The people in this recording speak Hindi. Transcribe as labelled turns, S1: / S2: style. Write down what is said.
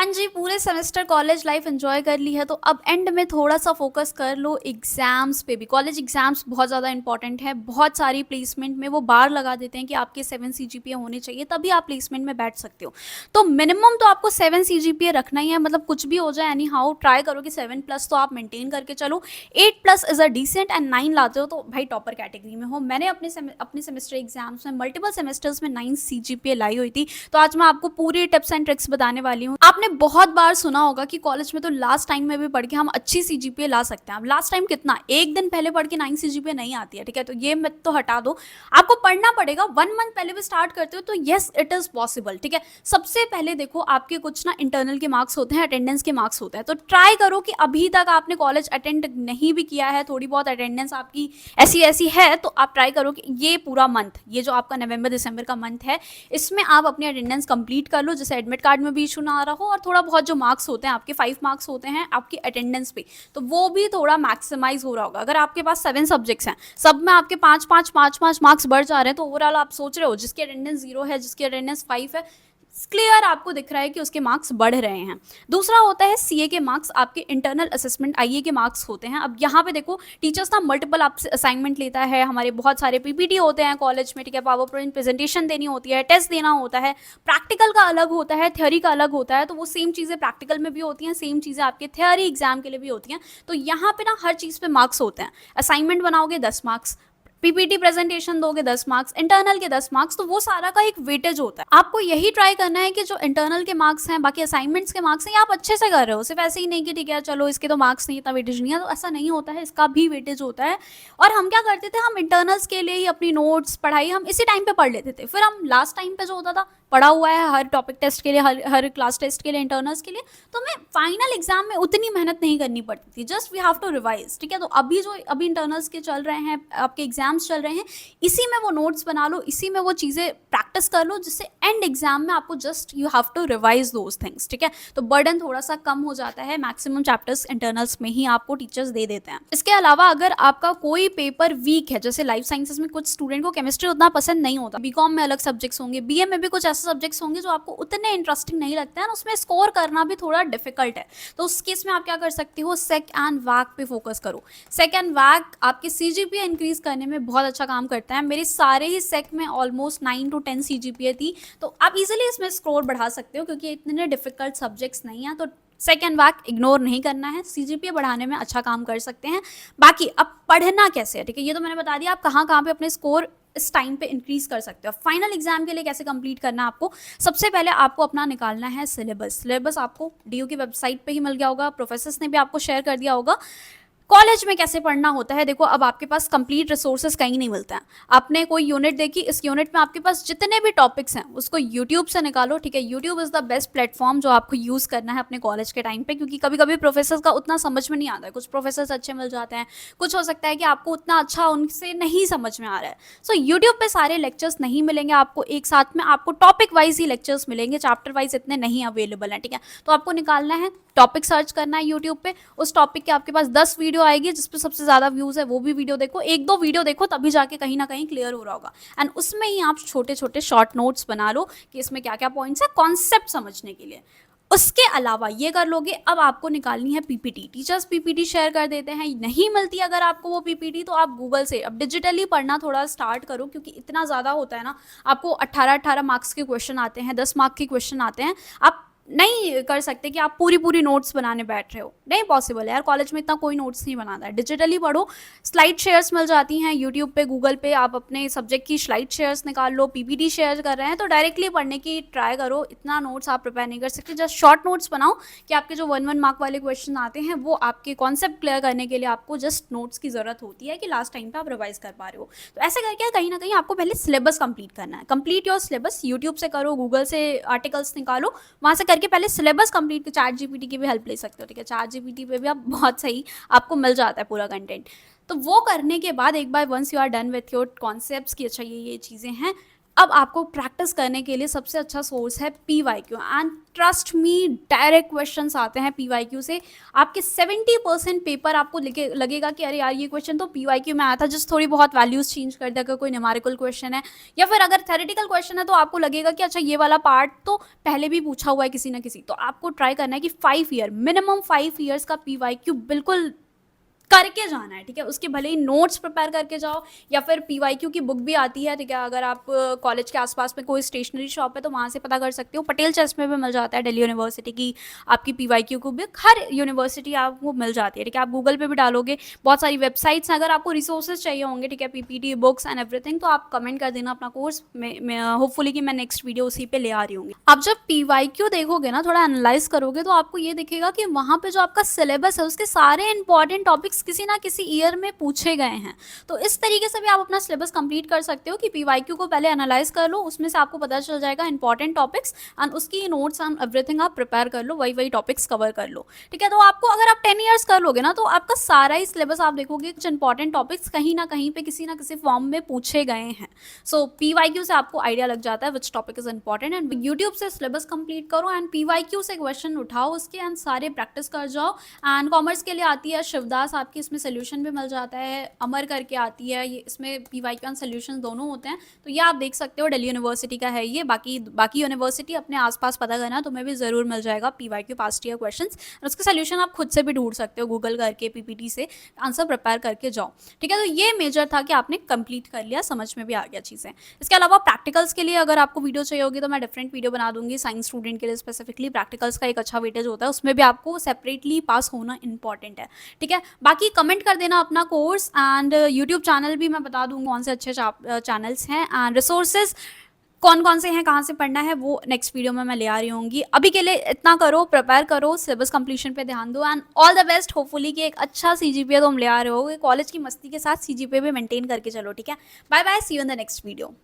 S1: हाँ जी, पूरे सेमेस्टर कॉलेज लाइफ एंजॉय कर ली है तो अब एंड में थोड़ा सा फोकस कर लो एग्जाम्स पे भी। कॉलेज एग्जाम्स बहुत ज़्यादा इंपॉर्टेंट है। बहुत सारी प्लेसमेंट में वो बार लगा देते हैं कि आपके 7 CGPA होने चाहिए तभी आप प्लेसमेंट में बैठ सकते हो। तो मिनिमम तो आपको 7 CGPA रखना ही है, मतलब कुछ भी हो जाए एनी हाउ ट्राई करो कि 7+ तो आप मेंटेन करके चलो। 8+ इज अ डिसेंट एंड 9 लाते हो तो भाई टॉपर कैटेगरी में हो। मैंने अपने सेमेस्टर एग्जाम्स में मल्टीपल सेमेस्टर्स में 9 CGPA लाई हुई थी। तो आज मैं आपको पूरी टिप्स एंड ट्रिक्स बताने वाली हूँ। आपने बहुत बार सुना होगा कि कॉलेज में तो लास्ट टाइम में भी पढ़ के हम अच्छी CGPA ला सकते हैं। अब लास्ट टाइम कितना, एक दिन पहले पढ़ के 9 CGPA नहीं आती है, ठीक है। तो ये मत तो हटा दो, आपको पढ़ना पड़ेगा। 1 मंथ पहले भी स्टार्ट करते हो तो येस इट इज पॉसिबल, ठीक है। सबसे पहले देखो, आपके कुछ ना इंटरनल के मार्क्स होते हैं, अटेंडेंस के मार्क्स होते हैं। तो ट्राई करो कि अभी तक आपने कॉलेज अटेंड नहीं भी किया है, थोड़ी बहुत अटेंडेंस आपकी ऐसी ऐसी है, तो आप ट्राई करो कि ये पूरा मंथ, ये जो आपका नवंबर दिसंबर का मंथ है, इसमें आप अपनी अटेंडेंस कंप्लीट कर लो, जैसे एडमिट कार्ड में भी इशू ना आ रहा हो। और थोड़ा बहुत जो मार्क्स होते हैं आपके 5 मार्क्स होते हैं आपकी अटेंडेंस पे, तो वो भी थोड़ा मैक्सिमाइज हो रहा होगा। अगर आपके पास 7 सब्जेक्ट्स हैं, सब में आपके 5 5 5 5 मार्क्स बढ़ जा रहे हैं, तो ओवरऑल आप सोच रहे हो जिसकी अटेंडेंस 0 है, जिसकी अटेंडेंस 5 है, क्लियर आपको दिख रहा है कि उसके मार्क्स बढ़ रहे हैं। दूसरा होता है CA के मार्क्स, आपके इंटरनल असेसमेंट IA के मार्क्स होते हैं। अब यहाँ पे देखो, टीचर्स ना मल्टीपल आपसे असाइनमेंट लेता है, हमारे बहुत सारे PPT होते हैं कॉलेज में, ठीक है। पावर पॉइंट प्रेजेंटेशन देनी होती है, टेस्ट देना होता है, प्रैक्टिकल का अलग होता है, थ्योरी का अलग होता है। तो वो सेम चीज़ें प्रैक्टिकल में भी होती हैं, सेम चीज़ें आपके थ्योरी एग्जाम के लिए भी होती हैं। तो यहाँ पे ना हर चीज़ पे मार्क्स होते हैं। असाइनमेंट बनाओगे 10 मार्क्स, PPT प्रेजेंटेशन दोगे 10 मार्क्स, इंटरनल के 10 मार्क्स, तो वो सारा का एक वेटेज होता है। आपको यही ट्राई करना है कि जो इंटरनल के मार्क्स हैं, बाकी असाइनमेंट्स के मार्क्स हैं, आप अच्छे से कर रहे हो। सिर्फ ऐसे ही नहीं कि ठीक है चलो इसके तो मार्क्स नहीं, इतना वेटेज नहीं है, तो ऐसा नहीं होता है, इसका भी वेटेज होता है। और हम क्या करते थे, हम इंटरनल्स के लिए ही अपनी नोट्स पढ़ाई हम इसी टाइम पे पढ़ लेते थे। फिर हम लास्ट टाइम पे जो होता था, पढ़ा हुआ है हर टॉपिक टेस्ट के लिए, हर क्लास टेस्ट के लिए, इंटरनल्स के लिए, तो हमें फाइनल एग्जाम में उतनी मेहनत नहीं करनी पड़ती थी। Just we have to revise, ठीक है। तो अभी इंटरनल्स के चल रहे हैं, आपके एग्जाम्स चल रहे हैं, इसी में वो नोट्स बना लो, इसी में वो चीज़ें प्रैक्टिस कर लो, जिससे एंड एग्जाम में आपको just you have to revise those things, ठीक है। तो बर्डन थोड़ा सा कम हो जाता है। मैक्सिमम चैप्टर्स इंटरनल्स में ही आपको टीचर्स दे देते हैं। इसके अलावा अगर आपका कोई पेपर वीक है, जैसे लाइफ साइंसेस में कुछ स्टूडेंट को केमिस्ट्री उतना पसंद नहीं होता, BCom में अलग सब्जेक्ट्स होंगे, BA में भी कुछ ऐसे सब्जेक्ट्स होंगे जो आपको उतने इंटरेस्टिंग नहीं लगते हैं, उसमें स्कोर करना भी थोड़ा डिफिकल्ट है। तो उस केस में आप क्या कर सकते हो, सेक एंड वैक पे फोकस करो। सेक एंड वैक आपके CGPA इंक्रीज करने में बहुत अच्छा काम करता है। मेरे सारे ही सेक में ऑलमोस्ट 9 to 10 CGPA थी, तो आप इजीली इसमें स्कोर बढ़ा सकते हो, क्योंकि इतने डिफिकल्ट सब्जेक्ट्स नहीं हैं। तो सेक एंड वैक इग्नोर नहीं करना है, CGPA बढ़ाने में अच्छा काम कर सकते हैं। बाकी अब पढ़ना कैसे है, ठीक है, ये तो मैंने बता दिया, आप कहाँ कहाँ पे अपने स्कोर इस टाइम पे इंक्रीज कर सकते हो। फाइनल एग्जाम के लिए कैसे कंप्लीट करना है आपको, सबसे पहले आपको अपना निकालना है सिलेबस आपको DU की वेबसाइट पे ही मिल गया होगा, प्रोफेसर्स ने भी आपको शेयर कर दिया होगा। कॉलेज में कैसे पढ़ना होता है, देखो अब आपके पास कंप्लीट रिसोर्सेज कहीं नहीं मिलते हैं। आपने कोई यूनिट देखी, इस यूनिट में आपके पास जितने भी टॉपिक्स हैं उसको यूट्यूब से निकालो, ठीक है। YouTube is the best platform जो आपको यूज़ करना है अपने कॉलेज के टाइम पे, क्योंकि कभी कभी प्रोफेसर का उतना समझ में नहीं आता है। कुछ प्रोफेसर अच्छे मिल जाते हैं, कुछ हो सकता है कि आपको उतना अच्छा उनसे नहीं समझ में आ रहा है। सो यूट्यूब पे सारे लेक्चर्स नहीं मिलेंगे आपको एक साथ में, आपको टॉपिक वाइज ही लेक्चर्स मिलेंगे, चैप्टर वाइज इतने नहीं अवेलेबल हैं, ठीक है। तो आपको निकालना है, टॉपिक सर्च करना है यूट्यूब पे, उस टॉपिक के आपके पास 10 वीडियो आएगी, जिसपे सबसे ज़्यादा व्यूज़ है वो भी वीडियो देखो, 1-2 वीडियो देखो, तभी जाके कहीं ना कहीं क्लियर हो रहा होगा। एंड उसमें ही आप छोटे छोटे शॉर्ट नोट्स बना लो कि इसमें क्या क्या पॉइंट्स है कॉन्सेप्ट समझने के लिए। उसके अलावा ये कर लोगे, अब आपको निकालनी है PPT। टीचर्स PPT शेयर कर देते हैं, नहीं मिलती अगर आपको वो PPT तो आप गूगल से अब डिजिटली पढ़ना थोड़ा स्टार्ट करो, क्योंकि इतना ज़्यादा होता है ना, आपको 18-18 मार्क्स के क्वेश्चन आते हैं, 10 मार्क्स के क्वेश्चन आते हैं। आप नहीं कर सकते कि आप पूरी पूरी नोट्स बनाने बैठ रहे हो, नहीं पॉसिबल है यार, कॉलेज में इतना कोई नोट्स नहीं बनाता है। डिजिटली पढ़ो, स्लाइड शेयर्स मिल जाती हैं यूट्यूब पे, गूगल पे, आप अपने सब्जेक्ट की स्लाइड शेयर्स निकाल लो। PPT शेयर कर रहे हैं तो डायरेक्टली पढ़ने की ट्राई करो, इतना नोट्स आप प्रिपेयर नहीं कर सकते। जस्ट शॉर्ट नोट्स बनाओ कि आपके जो 1-1 मार्क वाले क्वेश्चन आते हैं वो आपके कॉन्सेप्ट क्लियर करने के लिए आपको जस्ट नोट्स की जरूरत होती है कि लास्ट टाइम पे आप रिवाइज कर पा रहे हो। तो ऐसे करके कहीं ना कहीं आपको पहले सिलेबस कंप्लीट करना है। कंप्लीट योर सिलेबस, यूट्यूब से करो, गूगल से आर्टिकल्स निकालो, वहाँ से करके पहले सिलेबस कंप्लीट। चैट GPT की भी हेल्प ले सकते हो, ठीक है। चैट GPT पे भी आप बहुत सही आपको मिल जाता है पूरा कंटेंट। तो वो करने के बाद एक बार once you are done with your concepts कि अच्छा ये चीज़ें हैं, अब आपको प्रैक्टिस करने के लिए सबसे अच्छा सोर्स है PYQ, and trust me direct questions आते हैं पीवाईक्यू से। आपके 70% पेपर आपको लगेगा कि अरे यार ये क्वेश्चन तो पीवाईक्यू में आया था, जस्ट थोड़ी बहुत वैल्यूज चेंज कर दिया, अगर कोई न्यूमेरिकल क्वेश्चन है या फिर अगर थेरेटिकल क्वेश्चन है तो आपको लगेगा कि अच्छा ये वाला पार्ट तो पहले भी पूछा हुआ है किसी ना किसी। तो आपको ट्राई करना है कि 5 ईयर मिनिमम 5 ईयर्स का पीवाईक्यू बिल्कुल करके जाना है, ठीक है। उसके भले ही नोट्स प्रिपेयर करके जाओ या फिर पीवाईक्यू की बुक भी आती है, ठीक है। अगर आप कॉलेज के आसपास में कोई स्टेशनरी शॉप है तो वहाँ से पता कर सकते हो। पटेल चेस में भी मिल जाता है दिल्ली यूनिवर्सिटी की आपकी पीवाईक्यू की बुक, हर यूनिवर्सिटी आपको मिल जाती है, ठीक है। आप गूगल पे भी डालोगे, बहुत सारी वेबसाइट्स हैं। अगर आपको रिसोर्सेज चाहिए होंगे, ठीक है, पीपीटी बुक्स एंड एवरीथिंग, तो आप कमेंट कर देना अपना कोर्स में होपफुली कि मैं नेक्स्ट वीडियो उसी पे ले आ रही हूँ। आप जब पीवाईक्यू देखोगे ना, थोड़ा एनालाइज करोगे, तो आपको ये दिखेगा कि वहाँ पे जो आपका सिलेबस है उसके सारे इंपॉर्टेंट टॉपिक्स किसी ना किसी ईयर में पूछे गए हैं। तो इस तरीके से भी आप अपना सिलेबस कंप्लीट कर सकते हो कि पीवाईक्यू को पहले एनालाइज कर लो, उसमें से आपको पता चल जाएगा इंपॉर्टेंट टॉपिक्स, एंड उसकी नोट्स एंड एवरीथिंग आप प्रिपेयर कर लो, वही टॉपिक्स कवर कर लो, ठीक है। तो आपको अगर आप 10 ईयर्स कर लोगे ना, तो आपका सारा ही सिलेबस आप देखोगे कुछ इंपॉर्टेंट टॉपिक्स कहीं ना कहीं पे किसी ना किसी फॉर्म में पूछे गए हैं। सो पीवाईक्यू से आपको आइडिया लग जाता है which topic is important, and YouTube से सिलेबस कंप्लीट करो एंड पीवाईक्यू से क्वेश्चन उठाओ उसके, एंड सारे प्रैक्टिस कर जाओ। एंड कॉमर्स के लिए आती है शिवदास आपकी, इसमें सोल्यूशन भी मिल जाता है। अमर करके आती है, ये इसमें पीवाईक्यू एंड सोल्यूशन दोनों होते हैं। तो ये आप देख सकते हो, दिल्ली यूनिवर्सिटी का है ये। बाकी यूनिवर्सिटी अपने आसपास पता करना, तुम्हें भी जरूर मिल जाएगा पीवाईक्यू पास्ट ईयर क्वेश्चन, और उसके सोल्यूशन आप खुद से भी ढूंढ सकते हो गूगल करके, पीपीटी से आंसर प्रिपेयर करके जाओ, ठीक है। तो ये मेजर था कि आपने कंप्लीट कर लिया, समझ में भी आ गया चीज़ें। इसके अलावा प्रैक्टिकल्स के लिए अगर आपको वीडियो चाहिए होगी तो मैं डिफरेंट वीडियो बना दूंगी। साइंस स्टूडेंट के लिए स्पेसिफिकली प्रैक्टिकल्स का एक अच्छा वेटेज होता है, उसमें भी आपको सेपरेटली पास होना इंपॉर्टेंट है, ठीक है। बाकी कमेंट कर देना अपना कोर्स, एंड यूट्यूब चैनल भी मैं बता दूंगा कौन से अच्छे चैनल्स हैं, एंड रिसोर्सेज कौन कौन से हैं, कहाँ से पढ़ना है, वो नेक्स्ट वीडियो में मैं ले आ रही होंगी। अभी के लिए इतना करो, प्रिपेयर करो, सिलेबस कंप्लीशन पे ध्यान दो, and all the best. Hopefully कि एक अच्छा सीजीपीए तुम ले आ रहे हो, कॉलेज की मस्ती के साथ सीजीपीए भी मेंटेन करके चलो, ठीक है। Bye bye, see you in the next video.